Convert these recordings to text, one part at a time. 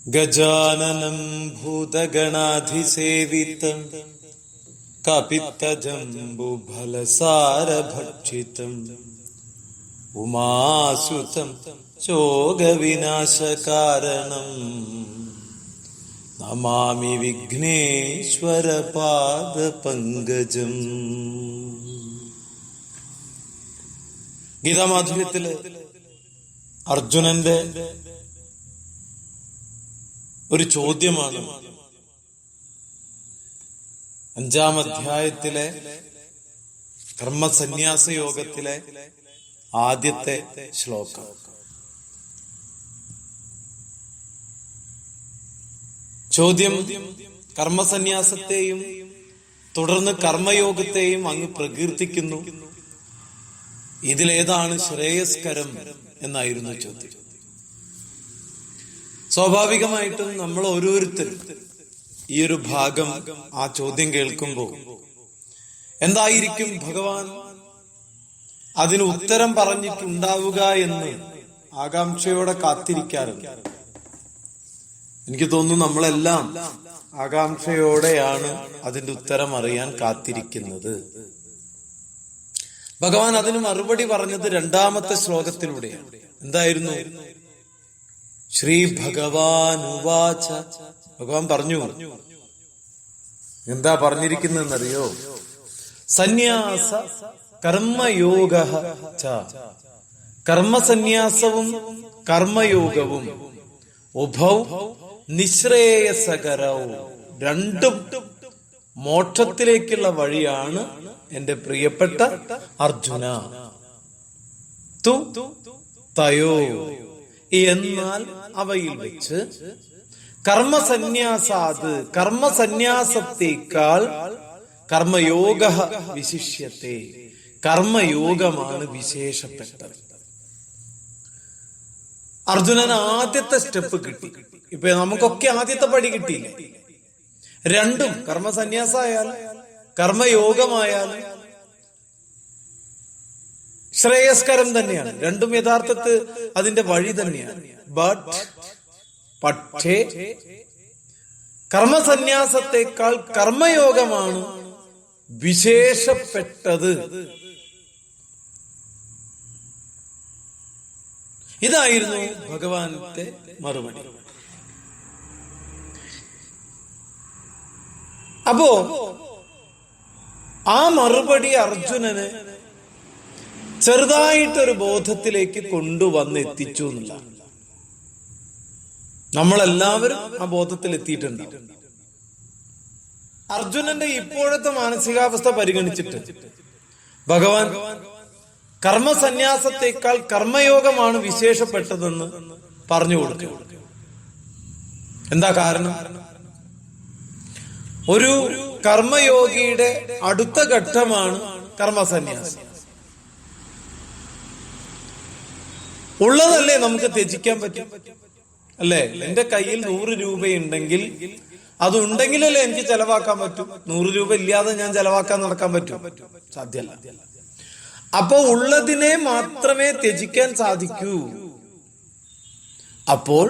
ഗജാനനം ഭൂതഗണാധിസേവിതം കപിത്തജംബുഫലസാരഭക്ഷിതം ഉമാസുതം ശോകവിനാശകാരണം നമാമി വിഘ്നേശ്വരപാദപങ്കജം. ഗീതാമാധുര്യത്തില് അർജുനന്റെ ഒരു ചോദ്യമാണ് 5-ാം അധ്യായത്തിലെ കർമ്മസന്യാസ യോഗത്തിലെ ആദ്യത്തെ ശ്ലോകം. ചോദ്യം കർമ്മസന്യാസത്തെയും തുടർന്ന് കർമ്മയോഗത്തെയും അങ്ങ് പ്രകീർത്തിക്കുന്നു. ഇതിലേതാണ് ശ്രേയസ്കരം എന്നായിരുന്നു ചോദ്യം. സ്വാഭാവികമായിട്ടും നമ്മൾ ഓരോരുത്തരും ഈ ഒരു ഭാഗം ആ ചോദ്യം കേൾക്കുമ്പോൾ എന്തായിരിക്കും ഭഗവാൻ അതിന് ഉത്തരം പറഞ്ഞിട്ടുണ്ടാവുക എന്ന് ആകാംക്ഷയോടെ കാത്തിരിക്കാറുണ്ട്. എനിക്ക് തോന്നുന്നു നമ്മളെല്ലാം ആകാംക്ഷയോടെയാണ് അതിന്റെ ഉത്തരം അറിയാൻ കാത്തിരിക്കുന്നത്. ഭഗവാൻ അതിന് മറുപടി പറഞ്ഞത് 2-ാമത്തെ ശ്ലോകത്തിലൂടെയാണ്. എന്തായിരുന്നു? ശ്രീ ഭഗവാൻ ഉവാച. ഭഗവാൻ പറഞ്ഞു. എന്താ പറഞ്ഞിരിക്കുന്നതെന്നറിയോ? സന്യാസ കർമ്മയോഗ ച. കർമ്മസന്യാസവും കർമ്മയോഗവും ഉഭൗ നിശ്രേയസകരവും, രണ്ടും മോക്ഷത്തിലേക്കുള്ള വഴിയാണ് എന്റെ പ്രിയപ്പെട്ട അർജുന. തു തയോ, എന്നാൽ അവയിൽ വെച്ച് കർമ്മസന്യാസാത്, കർമ്മസന്യാസത്തേക്കാൾ കർമ്മയോഗ വിശിഷ്യത്തെ, കർമ്മയോഗമാണ് വിശേഷപ്പെട്ടത്. അർജുനന് ആദ്യത്തെ സ്റ്റെപ്പ് കിട്ടി. ഇപ്പൊ നമുക്കൊക്കെ ആദ്യത്തെ പടി കിട്ടിയില്ലേ? രണ്ടും, കർമ്മസന്യാസമായാലും കർമ്മയോഗമായാലും ശ്രേയസ്കരം തന്നെയാണ്. രണ്ടും യഥാർത്ഥത്തിൽ അതിന്റെ വഴി തന്നെയാണ്. പക്ഷേ കർമ്മസന്യാസത്തെക്കാൾ കർമ്മയോഗമാണ് വിശേഷപ്പെട്ടത്. ഇതായിരുന്നു ഭഗവാന്റെ മറുപടി. അപ്പോ ആ മറുപടി അർജുനന് ചെറുതായിട്ടൊരു ബോധത്തിലേക്ക് കൊണ്ടുവന്നെത്തിച്ചു എന്നുള്ള, നമ്മളെല്ലാവരും ആ ബോധത്തിൽ എത്തിയിട്ടുണ്ട്. അർജുനന്റെ ഇപ്പോഴത്തെ മാനസികാവസ്ഥ പരിഗണിച്ചിട്ട് ഭഗവാൻ കർമ്മസന്യാസത്തെക്കാൾ കർമ്മയോഗമാണ് വിശേഷപ്പെട്ടതെന്ന് പറഞ്ഞു കൊടുക്കുക. എന്താ കാരണം? ഒരു കർമ്മയോഗിയുടെ അടുത്ത ഘട്ടമാണ് കർമ്മസന്യാസം. ഉള്ളതല്ലേ നമുക്ക് ത്യജിക്കാൻ പറ്റും, അല്ലേ? എന്റെ കയ്യിൽ 100 രൂപയുണ്ടെങ്കിൽ അതുണ്ടെങ്കിലല്ലേ എനിക്ക് ചെലവാക്കാൻ പറ്റും. 100 രൂപ ഇല്ലാതെ ഞാൻ ചെലവാക്കാൻ നടക്കാൻ പറ്റും? സാധ്യമല്ല. അപ്പോ ഉള്ളതിനെ മാത്രമേ ത്യജിക്കാൻ സാധിക്കൂ. അപ്പോൾ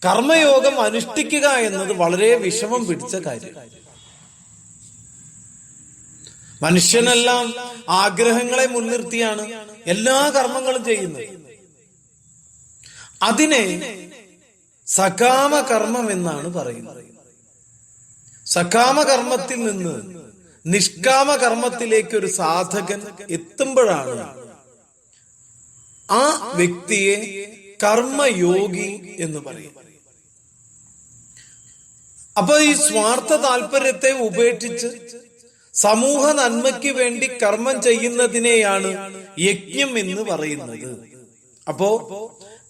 കർമ്മയോഗം അനുഷ്ഠിക്കുക എന്നത് വളരെ വിഷമം പിടിച്ച കാര്യം. മനുഷ്യനെല്ലാം ആഗ്രഹങ്ങളെ മുൻനിർത്തിയാണ് എല്ലാ കർമ്മങ്ങളും ചെയ്യുന്നത്. അതിനെ സകാമ കർമ്മം എന്നാണ് പറയുന്നത്. സകാമ കർമ്മത്തിൽ നിന്ന് നിഷ്കാമ കർമ്മത്തിലേക്ക് ഒരു സാധകൻ എത്തുമ്പോഴാണ് ആ വ്യക്തിയെ കർമ്മയോഗി എന്ന് പറയും. അപ്പൊ ഈ സ്വാർത്ഥ താല്പര്യത്തെ ഉപേക്ഷിച്ച് സമൂഹ നന്മയ്ക്ക് വേണ്ടി കർമ്മം ചെയ്യുന്നതിനെയാണ് യജ്ഞം എന്ന് പറയുന്നത്. അപ്പോ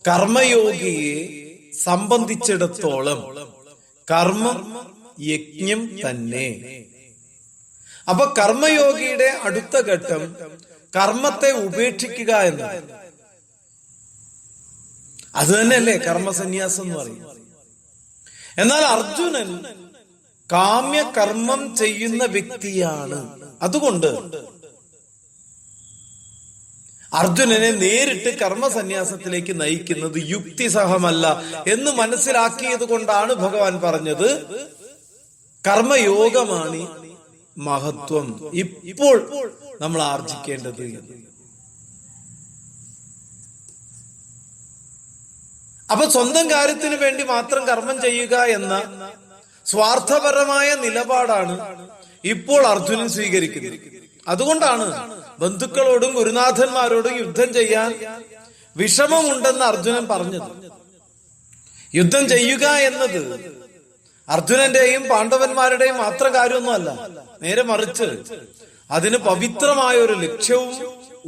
കർമ്മയോഗിയെ സംബന്ധിച്ചിടത്തോളം കർമ്മം യജ്ഞം തന്നെ. അപ്പൊ കർമ്മയോഗിയുടെ അടുത്ത ഘട്ടം കർമ്മത്തെ ഉപേക്ഷിക്കുക എന്നാണ്. അത് തന്നെയല്ലേ കർമ്മസന്യാസം എന്ന് പറയുന്നത്. എന്നാൽ അർജുനൻ കാമ്യകർമ്മം ചെയ്യുന്ന വ്യക്തിയാണ്. അതുകൊണ്ട് അർജുനനെ നേരിട്ട് കർമ്മസന്യാസത്തിലേക്ക് നയിക്കുന്നത് യുക്തിസഹമല്ല എന്ന് മനസ്സിലാക്കിയത് കൊണ്ടാണ് ഭഗവാൻ പറഞ്ഞത് കർമ്മയോഗമാണ് മഹത്വം ഇപ്പോൾ നമ്മൾ ആർജിക്കേണ്ടത്. അപ്പൊ സ്വന്തം കാര്യത്തിന് വേണ്ടി മാത്രം കർമ്മം ചെയ്യുക എന്ന സ്വാർത്ഥപരമായ നിലപാടാണ് ഇപ്പോൾ അർജുനൻ സ്വീകരിക്കുന്നത്. അതുകൊണ്ടാണ് ബന്ധുക്കളോടും ഗുരുനാഥന്മാരോടും യുദ്ധം ചെയ്യാൻ വിഷമമുണ്ടെന്ന് അർജുനൻ പറഞ്ഞത്. യുദ്ധം ചെയ്യുക എന്നത് അർജുനന്റെയും പാണ്ഡവന്മാരുടെയും മാത്രം കാര്യമൊന്നുമല്ല. നേരെ മറിച്ച് അതിന് പവിത്രമായ ഒരു ലക്ഷ്യവും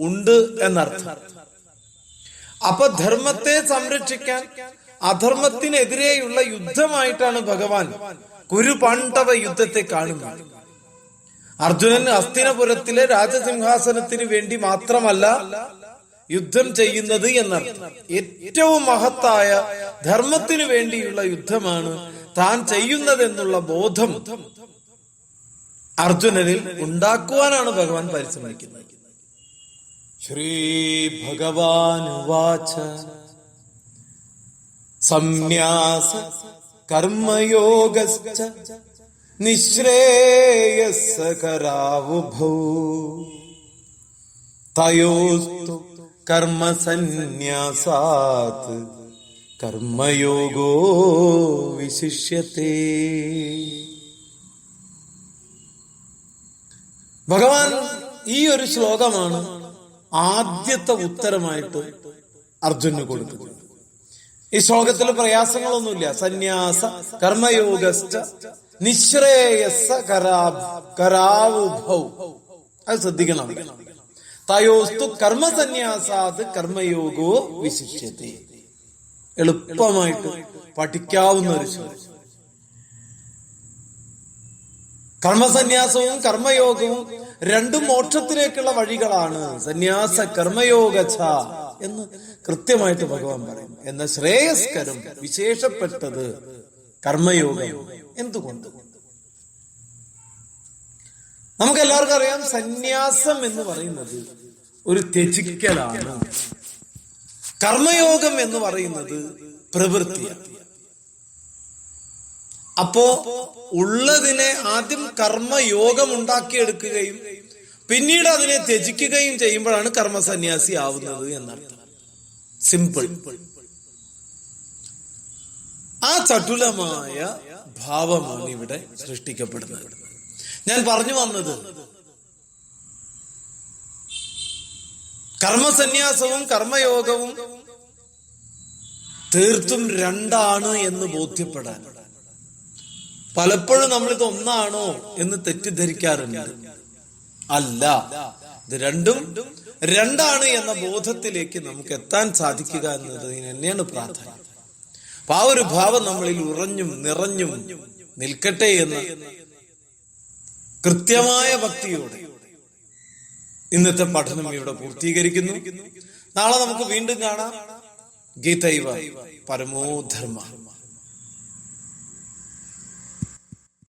ഉണ്ട് എന്നർത്ഥം. അപ്പൊ ധർമ്മത്തെ സംരക്ഷിക്കാൻ അധർമ്മത്തിനെതിരെയുള്ള യുദ്ധമായിട്ടാണ് ഭഗവാൻ കുരുപാണ്ഡവ യുദ്ധത്തെ കാണുന്നത്. അർജുനൻ ഹസ്തിനപുരത്തിലെ രാജസിംഹാസനത്തിന് വേണ്ടി മാത്രമല്ല യുദ്ധം ചെയ്യുന്നത് എന്നർത്ഥം. ഏറ്റവും മഹത്തായ ധർമ്മത്തിനു വേണ്ടിയുള്ള യുദ്ധമാണ് താൻ ചെയ്യുന്നതെന്നുള്ള ബോധം അർജുനനിൽ ഉണ്ടാക്കുവാനാണ് ഭഗവാൻ പരിശ്രമിക്കുന്നത്. ശ്രീ ഭഗവാൻ വാച സംന്യാസ കർമ്മയോഗശ്ച നിശ്രേയസ്സകരാവുഭൗ തയോസ്തു കർമ്മസന്യാസാത് കർമ്മയോഗോ വിശിഷ്യത്തെ. ഭഗവാൻ ഈ ഒരു ശ്ലോകമാണ് ആദ്യത്തെ ഉത്തരമായിട്ട് അർജുനന് കൊടുക്കുന്നത്. ഈ ശ്ലോകത്തിൽ പ്രയാസങ്ങളൊന്നുമില്ല. സന്യാസ കർമ്മയോഗശ്ച നിശ്രേയസ്സ കരാവുഭൗ, അത് ശ്രദ്ധിക്കണം. തയോസ്തു കർമ്മസന്യാസാത് കർമ്മയോഗോ വിശിഷ്യത്തെ. എളുപ്പമായിട്ട് പഠിക്കാവുന്ന ഒരു ശ്ലോകം. കർമ്മസന്യാസവും കർമ്മയോഗവും രണ്ടും മോക്ഷത്തിലേക്കുള്ള വഴികളാണ്. സന്യാസ കർമ്മയോഗ എന്ന് കൃത്യമായിട്ട് ഭഗവാൻ പറയും. എന്ന ശ്രേയസ്കരം വിശേഷപ്പെട്ടത് കർമ്മയോഗം. എന്തുകൊണ്ട്? നമുക്ക് എല്ലാവർക്കും അറിയാം, സന്യാസം എന്ന് പറയുന്നത് ഒരു ത്യജിക്കലാണ്. കർമ്മയോഗം എന്ന് പറയുന്നത് പ്രവൃത്തിയാണ്. അപ്പോ ഉള്ളതിനെ ആദ്യം കർമ്മയോഗം ഉണ്ടാക്കിയെടുക്കുകയും പിന്നീട് അതിനെ ത്യജിക്കുകയും ചെയ്യുമ്പോഴാണ് കർമ്മസന്യാസി ആവുന്നത് എന്നർത്ഥം. സിമ്പിൾ. ആ ചടുലമായ ഭാവമാണ് ഇവിടെ സൃഷ്ടിക്കപ്പെടുന്നത്. ഞാൻ പറഞ്ഞു വന്നത് കർമ്മസന്യാസവും കർമ്മയോഗവും തീർത്തും രണ്ടാണ് എന്ന് ബോധ്യപ്പെടാൻ. പലപ്പോഴും നമ്മളിത് ഒന്നാണോ എന്ന് തെറ്റിദ്ധരിക്കാറുണ്ട്. അല്ല, ഇത് രണ്ടും രണ്ടാണ് എന്ന ബോധത്തിലേക്ക് നമുക്ക് എത്താൻ സാധിക്കുക എന്നതിന് തന്നെയാണ് പ്രാധാന്യം. അപ്പൊ ആ ഒരു ഭാവം നമ്മളിൽ ഉറഞ്ഞും നിറഞ്ഞും നിൽക്കട്ടെ എന്ന കൃത്യമായ ഭക്തിയോടെ ഇന്നത്തെ പഠനം ഇവിടെ പൂർത്തീകരിക്കുന്നു. നാളെ നമുക്ക് വീണ്ടും കാണാം. ഗീതൈവ പരമോധർമ്മ.